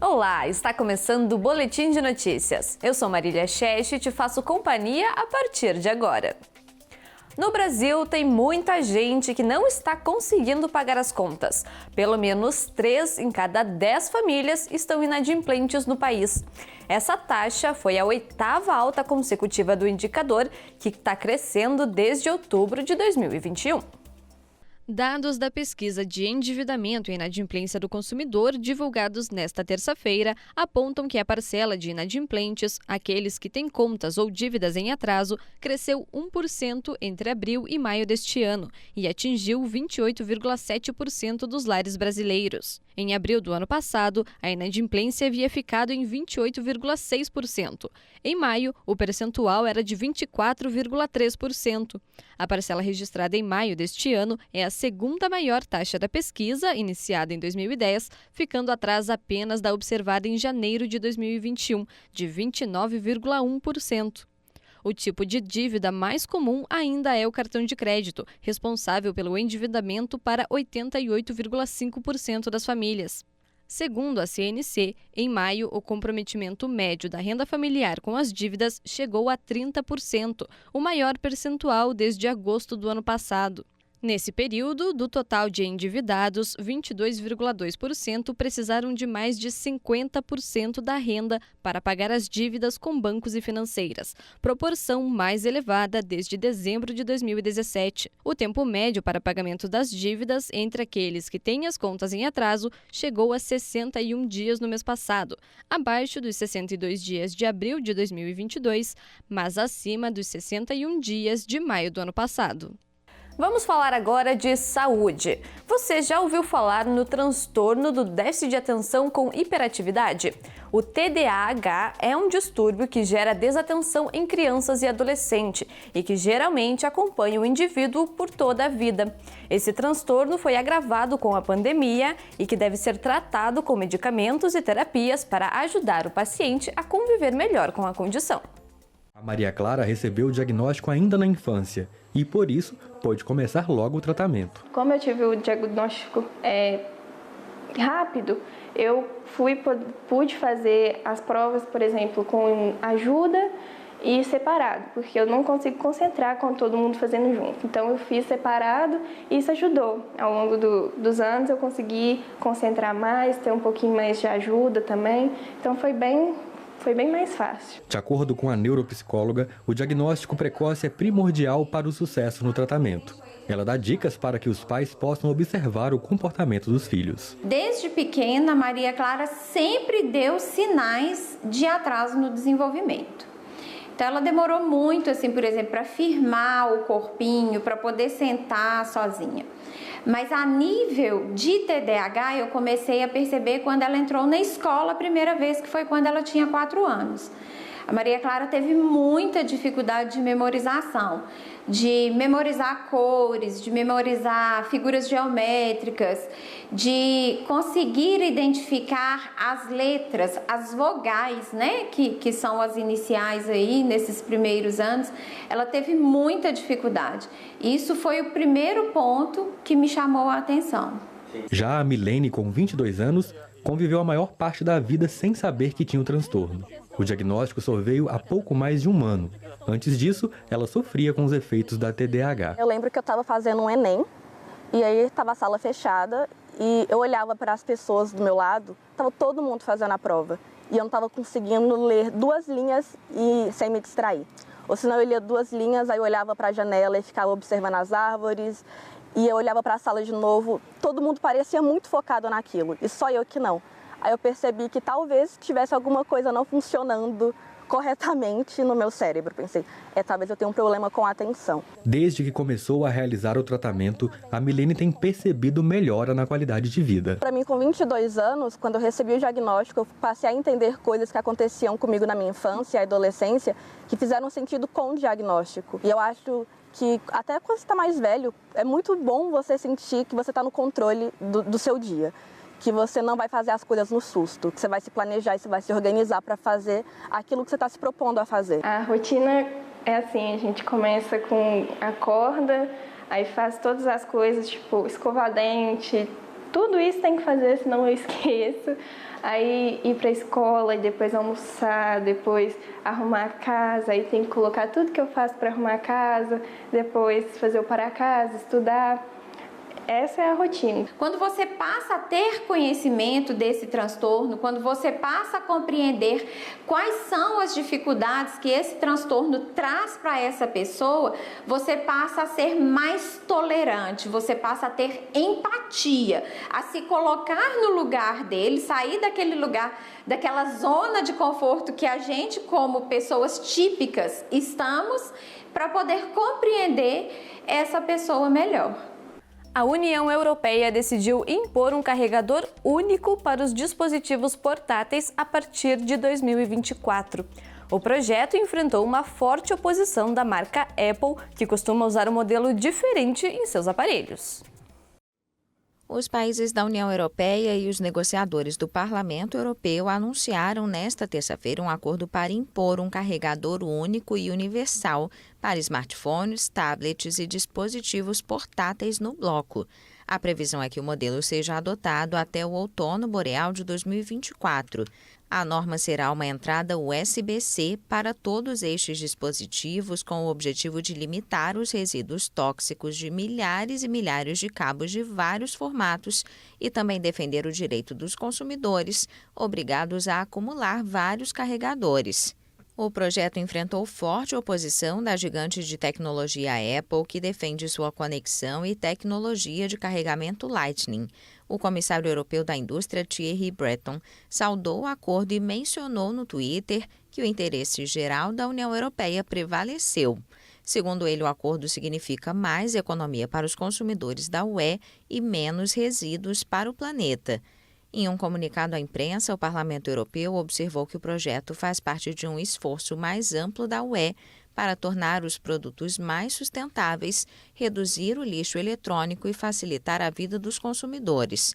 Olá, está começando o Boletim de Notícias. Eu sou Marília Cheste e te faço companhia a partir de agora. No Brasil, tem muita gente que não está conseguindo pagar as contas. Pelo menos 3 em cada 10 famílias estão inadimplentes no país. Essa taxa foi a 8ª alta consecutiva do indicador, que está crescendo desde outubro de 2021. Dados da pesquisa de endividamento e inadimplência do consumidor, divulgados nesta terça-feira, apontam que a parcela de inadimplentes, aqueles que têm contas ou dívidas em atraso, cresceu 1% entre abril e maio deste ano e atingiu 28,7% dos lares brasileiros. Em abril do ano passado, a inadimplência havia ficado em 28,6%. Em maio, o percentual era de 24,3%. A parcela registrada em maio deste ano é a segunda maior taxa da pesquisa, iniciada em 2010, ficando atrás apenas da observada em janeiro de 2021, de 29,1%. O tipo de dívida mais comum ainda é o cartão de crédito, responsável pelo endividamento para 88,5% das famílias. Segundo a CNC, em maio, o comprometimento médio da renda familiar com as dívidas chegou a 30%, o maior percentual desde agosto do ano passado. Nesse período, do total de endividados, 22,2% precisaram de mais de 50% da renda para pagar as dívidas com bancos e financeiras, proporção mais elevada desde dezembro de 2017. O tempo médio para pagamento das dívidas entre aqueles que têm as contas em atraso chegou a 61 dias no mês passado, abaixo dos 62 dias de abril de 2022, mas acima dos 61 dias de maio do ano passado. Vamos falar agora de saúde. Você já ouviu falar no transtorno do déficit de atenção com hiperatividade? O TDAH é um distúrbio que gera desatenção em crianças e adolescentes e que geralmente acompanha o indivíduo por toda a vida. Esse transtorno foi agravado com a pandemia e que deve ser tratado com medicamentos e terapias para ajudar o paciente a conviver melhor com a condição. A Maria Clara recebeu o diagnóstico ainda na infância e, por isso, pôde começar logo o tratamento. Como eu tive o diagnóstico rápido, eu pude fazer as provas, por exemplo, com ajuda e separado, porque eu não consigo concentrar com todo mundo fazendo junto. Então eu fiz separado e isso ajudou. Ao longo dos anos eu consegui concentrar mais, ter um pouquinho mais de ajuda também. Então foi bem mais fácil. De acordo com a neuropsicóloga, o diagnóstico precoce é primordial para o sucesso no tratamento. Ela dá dicas para que os pais possam observar o comportamento dos filhos. Desde pequena, Maria Clara sempre deu sinais de atraso no desenvolvimento. Então ela demorou muito, assim, por exemplo, para firmar o corpinho, para poder sentar sozinha. Mas a nível de TDAH eu comecei a perceber quando ela entrou na escola a primeira vez, que foi quando ela tinha 4 anos. A Maria Clara teve muita dificuldade de memorização, de memorizar cores, de memorizar figuras geométricas, de conseguir identificar as letras, as vogais, né, que são as iniciais aí nesses primeiros anos. Ela teve muita dificuldade. Isso foi o primeiro ponto que me chamou a atenção. Já a Milene, com 22 anos, conviveu a maior parte da vida sem saber que tinha o transtorno. O diagnóstico só veio há pouco mais de um ano. Antes disso, ela sofria com os efeitos da TDAH. Eu lembro que eu estava fazendo um Enem, e aí estava a sala fechada, e eu olhava para as pessoas do meu lado, estava todo mundo fazendo a prova, e eu não estava conseguindo ler 2 linhas e sem me distrair. Ou senão eu lia 2 linhas, aí eu olhava para a janela e ficava observando as árvores, e eu olhava para a sala de novo, todo mundo parecia muito focado naquilo, e só eu que não. Aí eu percebi que talvez tivesse alguma coisa não funcionando corretamente no meu cérebro. Pensei, talvez eu tenha um problema com a atenção. Desde que começou a realizar o tratamento, a Milene tem percebido melhora na qualidade de vida. Para mim, com 22 anos, quando eu recebi o diagnóstico, eu passei a entender coisas que aconteciam comigo na minha infância e adolescência que fizeram sentido com o diagnóstico. E eu acho que até quando você está mais velho, é muito bom você sentir que você está no controle do seu dia. Que você não vai fazer as coisas no susto, que você vai se planejar e você vai se organizar para fazer aquilo que você está se propondo a fazer. A rotina é assim, a gente começa com acorda, aí faz todas as coisas, tipo escovar dente, tudo isso tem que fazer, senão eu esqueço. Aí ir para a escola, e depois almoçar, depois arrumar a casa, aí tem que colocar tudo que eu faço para arrumar a casa, depois fazer o para casa, estudar. Essa é a rotina. Quando você passa a ter conhecimento desse transtorno, quando você passa a compreender quais são as dificuldades que esse transtorno traz para essa pessoa, você passa a ser mais tolerante, você passa a ter empatia, a se colocar no lugar dele, sair daquele lugar, daquela zona de conforto que a gente, como pessoas típicas, estamos, para poder compreender essa pessoa melhor. A União Europeia decidiu impor um carregador único para os dispositivos portáteis a partir de 2024. O projeto enfrentou uma forte oposição da marca Apple, que costuma usar um modelo diferente em seus aparelhos. Os países da União Europeia e os negociadores do Parlamento Europeu anunciaram nesta terça-feira um acordo para impor um carregador único e universal para smartphones, tablets e dispositivos portáteis no bloco. A previsão é que o modelo seja adotado até o outono boreal de 2024. A norma será uma entrada USB-C para todos estes dispositivos, com o objetivo de limitar os resíduos tóxicos de milhares e milhares de cabos de vários formatos e também defender o direito dos consumidores, obrigados a acumular vários carregadores. O projeto enfrentou forte oposição da gigante de tecnologia Apple, que defende sua conexão e tecnologia de carregamento Lightning. O comissário europeu da indústria, Thierry Breton, saudou o acordo e mencionou no Twitter que o interesse geral da União Europeia prevaleceu. Segundo ele, o acordo significa mais economia para os consumidores da UE e menos resíduos para o planeta. Em um comunicado à imprensa, o Parlamento Europeu observou que o projeto faz parte de um esforço mais amplo da UE para tornar os produtos mais sustentáveis, reduzir o lixo eletrônico e facilitar a vida dos consumidores.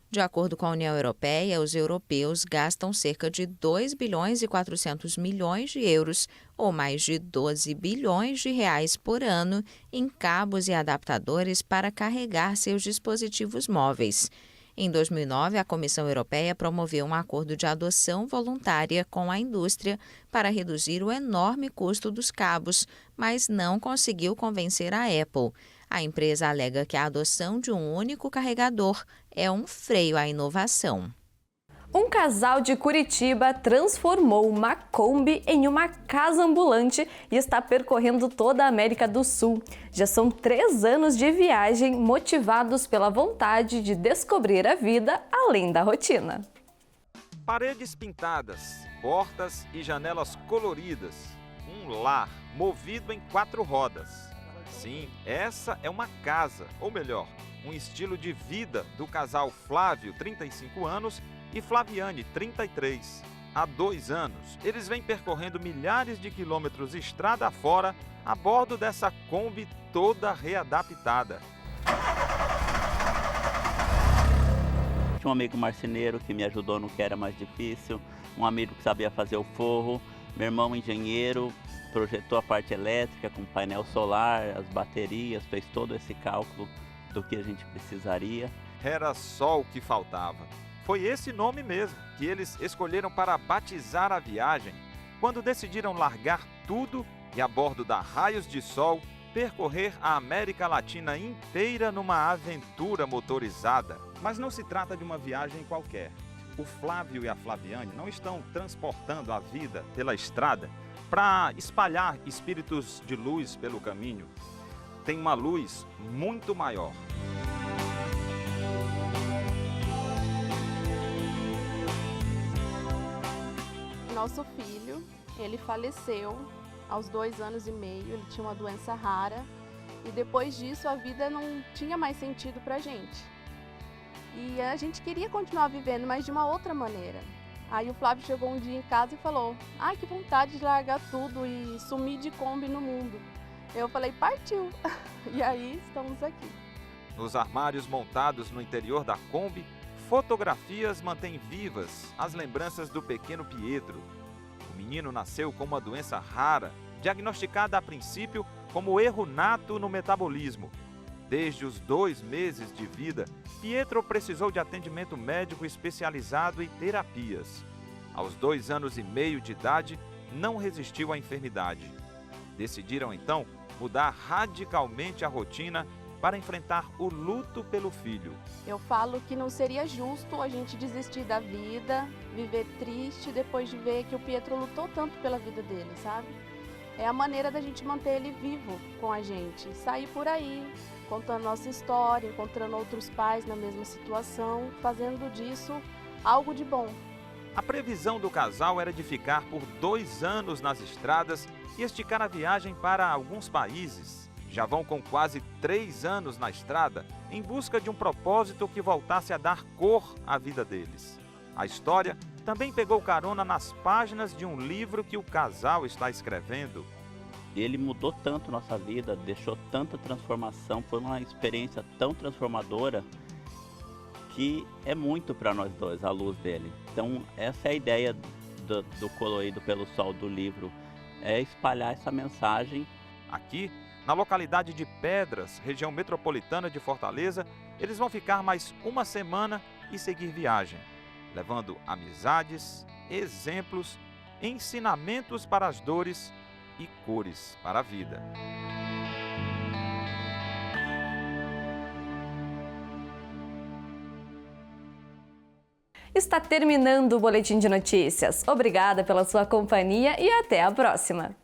De acordo com a União Europeia, os europeus gastam cerca de 2 bilhões e 400 milhões de euros, ou mais de 12 bilhões de reais por ano, em cabos e adaptadores para carregar seus dispositivos móveis. Em 2009, a Comissão Europeia promoveu um acordo de adoção voluntária com a indústria para reduzir o enorme custo dos cabos, mas não conseguiu convencer a Apple. A empresa alega que a adoção de um único carregador é um freio à inovação. Um casal de Curitiba transformou uma Kombi em uma casa ambulante e está percorrendo toda a América do Sul. Já são 3 anos de viagem motivados pela vontade de descobrir a vida além da rotina. Paredes pintadas, portas e janelas coloridas. Um lar movido em 4 rodas. Sim, essa é uma casa, ou melhor, um estilo de vida do casal Flávio, 35 anos, e Flaviane, 33. Há 2 anos, eles vêm percorrendo milhares de quilômetros estrada afora a bordo dessa Kombi toda readaptada. Tinha um amigo marceneiro que me ajudou no que era mais difícil, um amigo que sabia fazer o forro, meu irmão engenheiro, projetou a parte elétrica com painel solar, as baterias, fez todo esse cálculo do que a gente precisaria. Era só o que faltava. Foi esse nome mesmo que eles escolheram para batizar a viagem, quando decidiram largar tudo e, a bordo da Raios de Sol, percorrer a América Latina inteira numa aventura motorizada. Mas não se trata de uma viagem qualquer. O Flávio e a Flaviane não estão transportando a vida pela estrada para espalhar espíritos de luz pelo caminho. Tem uma luz muito maior. Nosso filho, ele faleceu aos 2 anos e meio, ele tinha uma doença rara e depois disso a vida não tinha mais sentido pra gente. E a gente queria continuar vivendo, mas de uma outra maneira. Aí o Flávio chegou um dia em casa e falou: "Ai, que vontade de largar tudo e sumir de Kombi no mundo". Eu falei: "Partiu". E aí estamos aqui. Nos armários montados no interior da Kombi, fotografias mantêm vivas as lembranças do pequeno Pietro. O menino nasceu com uma doença rara, diagnosticada a princípio como erro nato no metabolismo. Desde os 2 meses de vida, Pietro precisou de atendimento médico especializado e terapias. Aos 2 anos e meio de idade, não resistiu à enfermidade. Decidiram, então, mudar radicalmente a rotina para enfrentar o luto pelo filho. Eu falo que não seria justo a gente desistir da vida, viver triste depois de ver que o Pietro lutou tanto pela vida dele, sabe? É a maneira da gente manter ele vivo com a gente, sair por aí, contando nossa história, encontrando outros pais na mesma situação, fazendo disso algo de bom. A previsão do casal era de ficar por 2 anos nas estradas e esticar a viagem para alguns países. Já vão com quase 3 anos na estrada, em busca de um propósito que voltasse a dar cor à vida deles. A história também pegou carona nas páginas de um livro que o casal está escrevendo. Ele mudou tanto nossa vida, deixou tanta transformação, foi uma experiência tão transformadora que é muito para nós dois, a luz dele. Então, essa é a ideia do Colorido pelo Sol do livro, é espalhar essa mensagem. Aqui, na localidade de Pedras, região metropolitana de Fortaleza, eles vão ficar mais uma semana e seguir viagem, levando amizades, exemplos, ensinamentos para as dores e cores para a vida. Está terminando o Boletim de Notícias. Obrigada pela sua companhia e até a próxima!